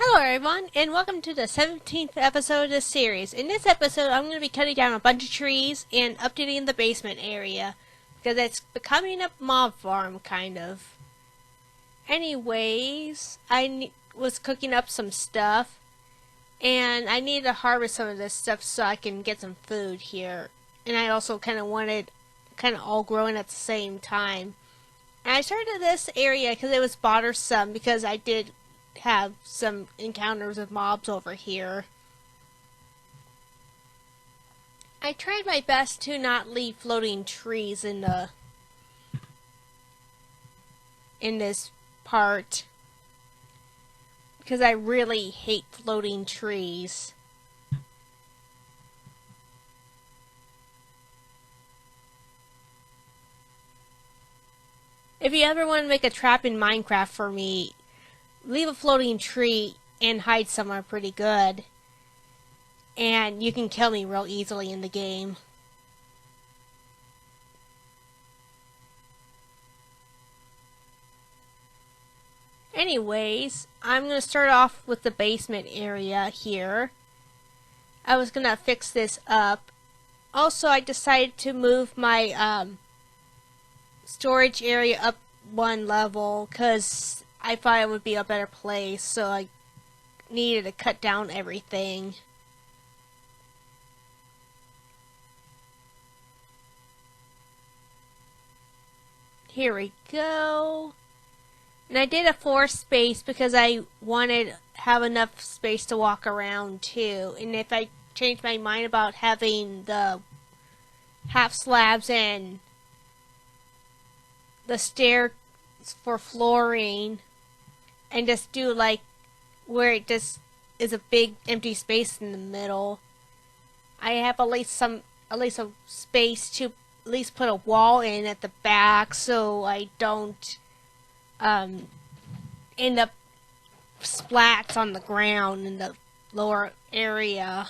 Hello everyone, and welcome to the 17th episode of this series. In this episode, I'm going to be cutting down a bunch of trees and updating the basement area, because it's becoming a mob farm, kind of. Anyways, was cooking up some stuff, and I needed to harvest some of this stuff so I can get some food here. And I also kind of wanted all growing at the same time. And I started this area because it was bothersome, because I did have some encounters with mobs over here. I tried my best to not leave floating trees in this part, because I really hate floating trees. If you ever want to make a trap in Minecraft for me, leave a floating tree and hide somewhere pretty good, and you can kill me real easily in the game. Anyways, I'm going to start off with the basement area here. I was going to fix this up. Also, I decided to move my storage area up one level, because I thought it would be a better place, so I needed to cut down everything. Here we go. And I did a floor space because I wanted to have enough space to walk around too. And if I change my mind about having the half slabs and the stairs for flooring, and just do like where it just is a big empty space in the middle, I have at least a space to at least put a wall in at the back, so I don't end up splats on the ground in the lower area.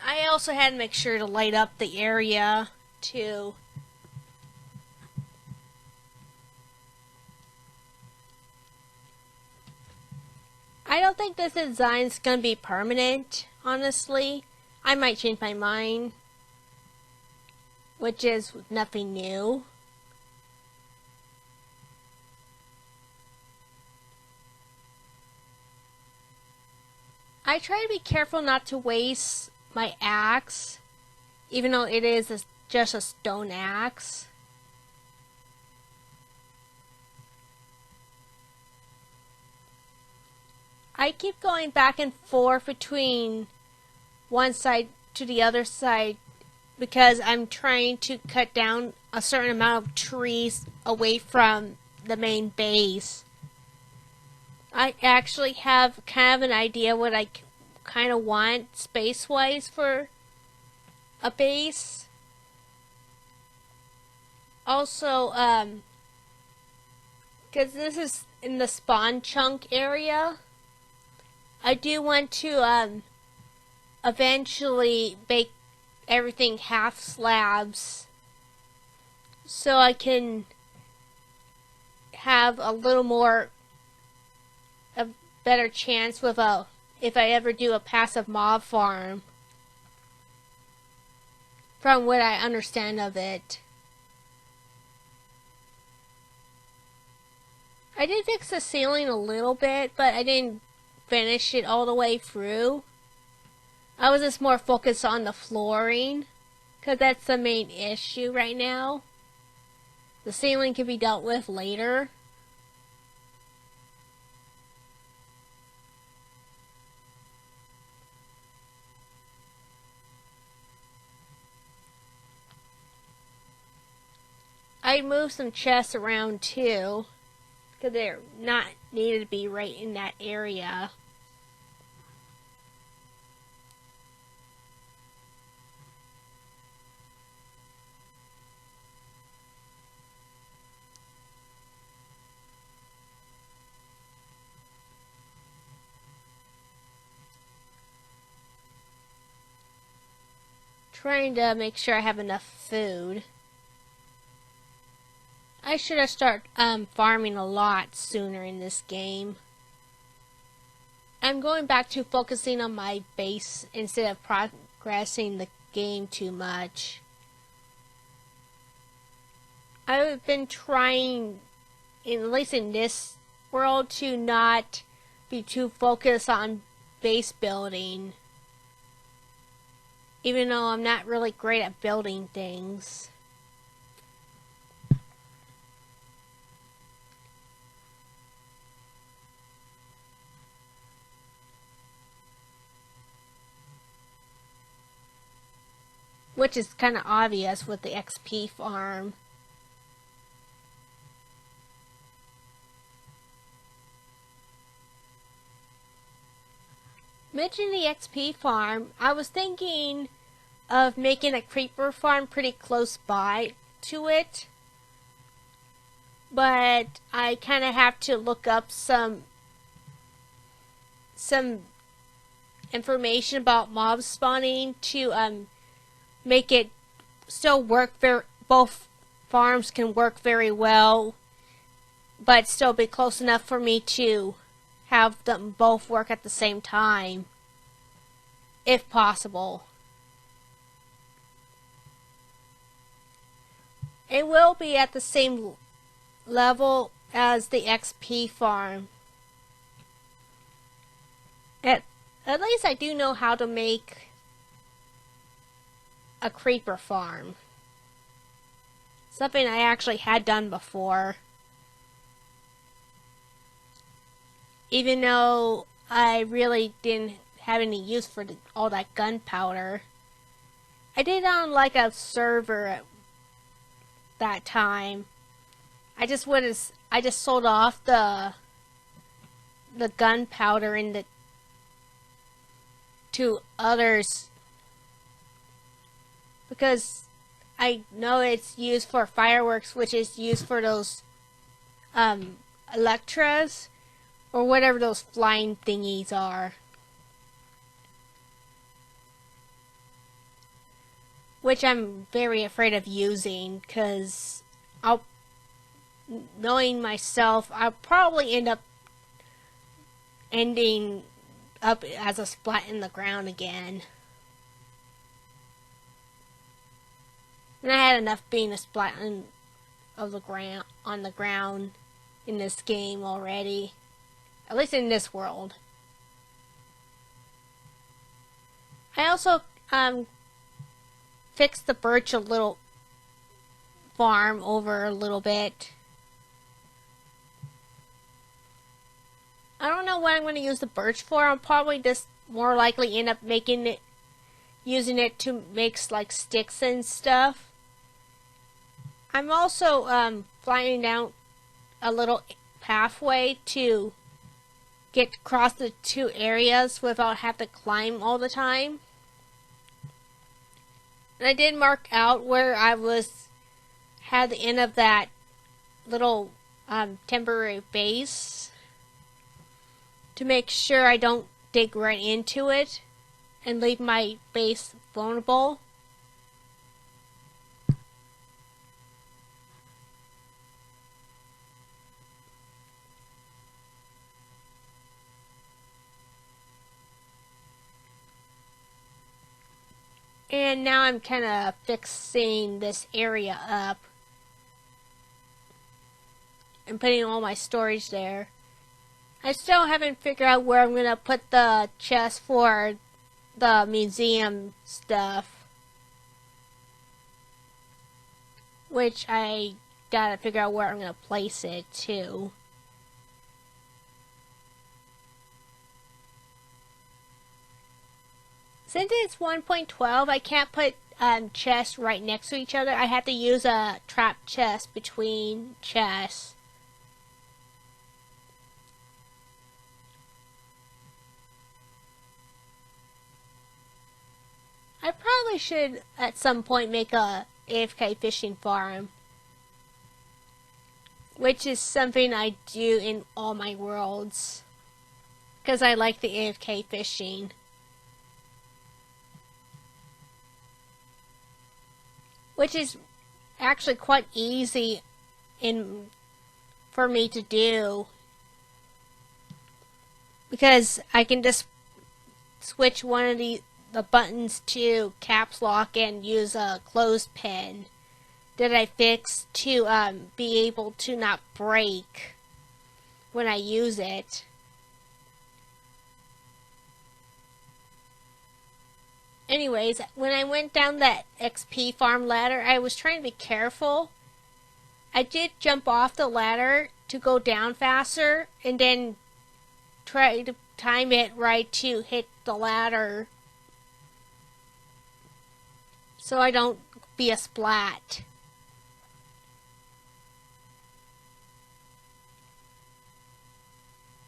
I also had to make sure to light up the area too. I don't think this design is going to be permanent, honestly. I might change my mind, which is nothing new. I try to be careful not to waste my axe, even though it is just a stone axe. I keep going back and forth between one side to the other side because I'm trying to cut down a certain amount of trees away from the main base. I actually have kind of an idea what I kind of want space-wise for a base. Also, because this is in the spawn chunk area, I do want to eventually make everything half slabs so I can have a little more a better chance with if I ever do a passive mob farm, from what I understand of it. I did fix the ceiling a little bit, but I didn't finish it all the way through. I was just more focused on the flooring, because that's the main issue right now. The ceiling can be dealt with later. I moved some chests around too, because they're not needed to be right in that area. Trying to make sure I have enough food. I should have started farming a lot sooner in this game. I'm going back to focusing on my base instead of progressing the game too much. I've been trying, at least in this world, to not be too focused on base building. Even though I'm not really great at building things. Which is kind of obvious with the XP farm. Mentioning the XP farm, I was thinking of making a creeper farm pretty close by to it. But I kind of have to look up some information about mob spawning to make it still work both farms can work very well, but still be close enough for me to have them both work at the same time, if possible. It will be at the same level as the XP farm. At least I do know how to make a creeper farm. Something I actually had done before. Even though I really didn't have any use for all that gunpowder. I did on like a server at that time. I just sold off the gunpowder to others because I know it's used for fireworks, which is used for those Electras or whatever those flying thingies are. Which I'm very afraid of using because knowing myself, I'll probably ending up as a splat in the ground again. And I had enough being a splat on the ground in this game already. At least in this world. I also fixed the birch a little farm over a little bit. I don't know what I'm going to use the birch for. I'll probably just more likely end up using it to make like sticks and stuff. I'm also flying down a little pathway to get across the two areas without having to climb all the time. And I did mark out where I had the end of that little temporary base to make sure I don't dig right into it and leave my base vulnerable. And now I'm kind of fixing this area up and putting all my storage there. I still haven't figured out where I'm going to put the chest for the museum stuff, which I gotta figure out where I'm going to place it too. Since it's 1.12, I can't put chests right next to each other. I have to use a trap chest between chests. I probably should at some point make a AFK fishing farm, which is something I do in all my worlds because I like the AFK fishing. Which is actually quite easy in for me to do, because I can just switch one of the buttons to caps lock and use a clothespin that I fixed to be able to not break when I use it. Anyways, when I went down that XP farm ladder, I was trying to be careful. I did jump off the ladder to go down faster and then try to time it right to hit the ladder so I don't be a splat.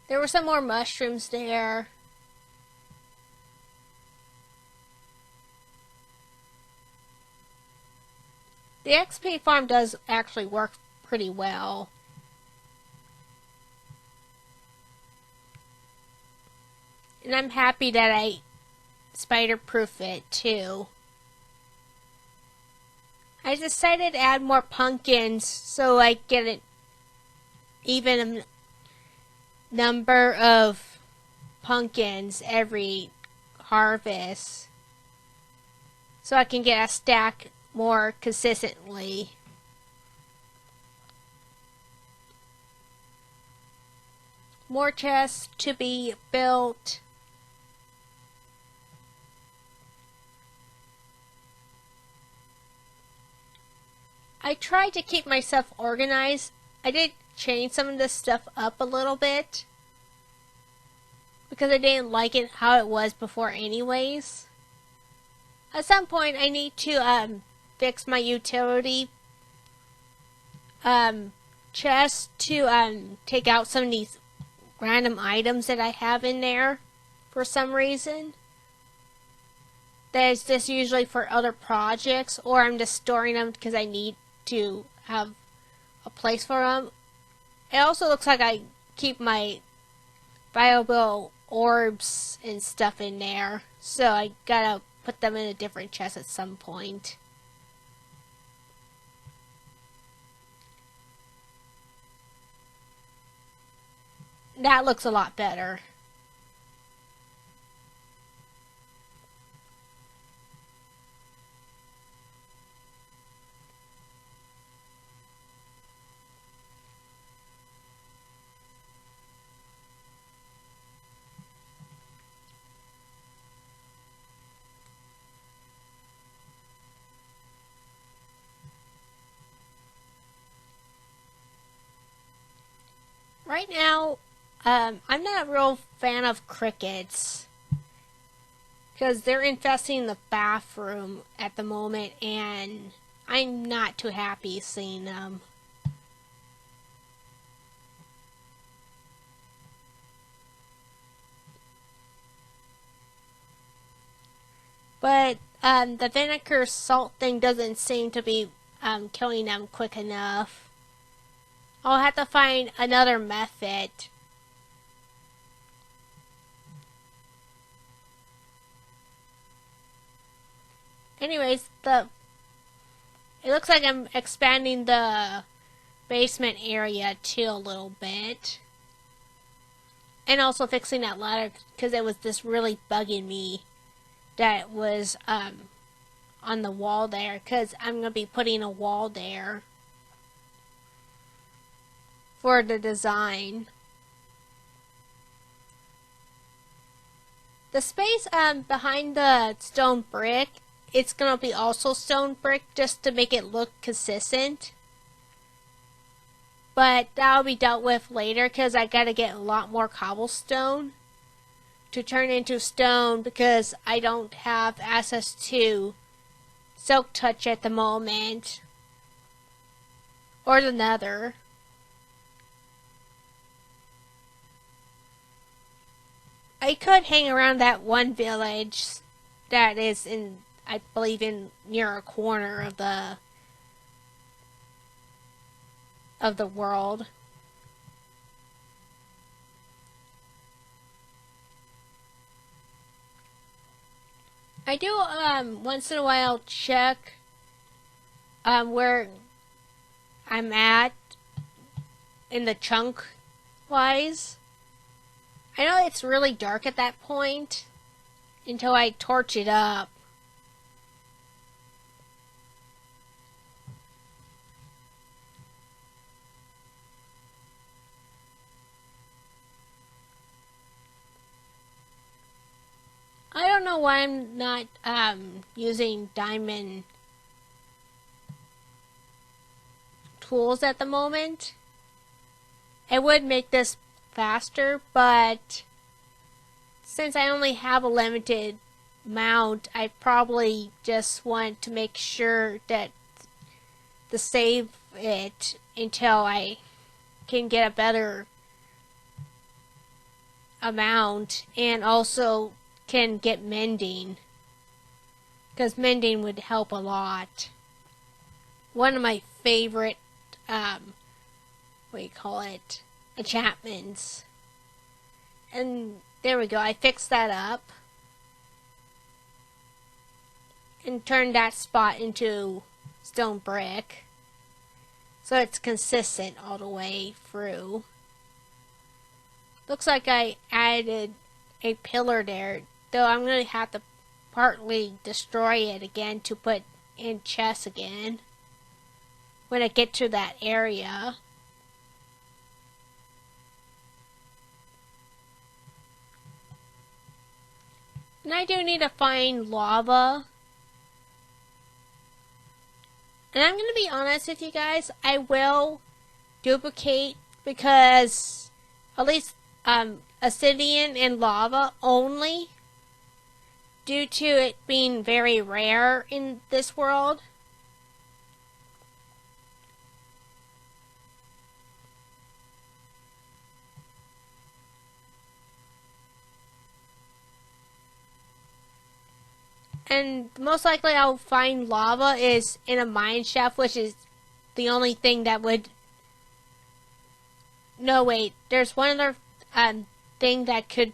There were some more mushrooms there. The XP farm does actually work pretty well. And I'm happy that I spider-proof it too. I decided to add more pumpkins so I get an even number of pumpkins every harvest, so I can get a stack more consistently. More chests to be built. I tried to keep myself organized. I did change some of this stuff up a little bit because I didn't like it how it was before anyways. At some point I need to fix my utility chest to take out some of these random items that I have in there for some reason. That is just usually for other projects, or I'm just storing them because I need to have a place for them. It also looks like I keep my viable orbs and stuff in there, so I gotta put them in a different chest at some point. That looks a lot better. Right now, I'm not a real fan of crickets because they're infesting the bathroom at the moment, and I'm not too happy seeing them. But the vinegar salt thing doesn't seem to be killing them quick enough. I'll have to find another method. Anyways, it looks like I'm expanding the basement area too a little bit. And also fixing that ladder because it was just really bugging me that it was on the wall there, because I'm going to be putting a wall there for the design. The space behind the stone brick, it's going to be also stone brick just to make it look consistent. But that'll be dealt with later because I got to get a lot more cobblestone to turn into stone because I don't have access to Silk Touch at the moment. Or the Nether. I could hang around that one village that is in, I believe, in near a corner of the world. I do once in a while check where I'm at in the chunk wise. I know it's really dark at that point until I torch it up. I don't know why I'm not using diamond tools at the moment. It would make this faster, but since I only have a limited amount, I probably just want to make sure that to save it until I can get a better amount, and also can get mending, because mending would help a lot. One of my favorite enchantments. And there we go, I fixed that up and turned that spot into stone brick so it's consistent all the way through. Looks like I added a pillar there, though I'm going to have to partly destroy it again to put in chests again when I get to that area. And I do need to find lava. And I'm going to be honest with you guys, I will duplicate, because at least obsidian and lava only, due to it being very rare in this world. And most likely I'll find lava is in a mine shaft, which is the only thing that would... No, wait. There's one other thing that could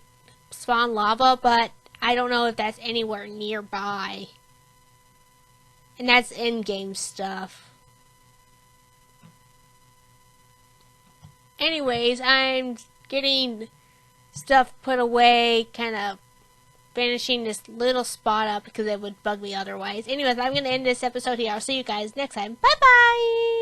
spawn lava, but I don't know if that's anywhere nearby. And that's in-game stuff. Anyways, I'm getting stuff put away, kind of finishing this little spot up because it would bug me otherwise. Anyways, I'm going to end this episode here. I'll see you guys next time. Bye-bye!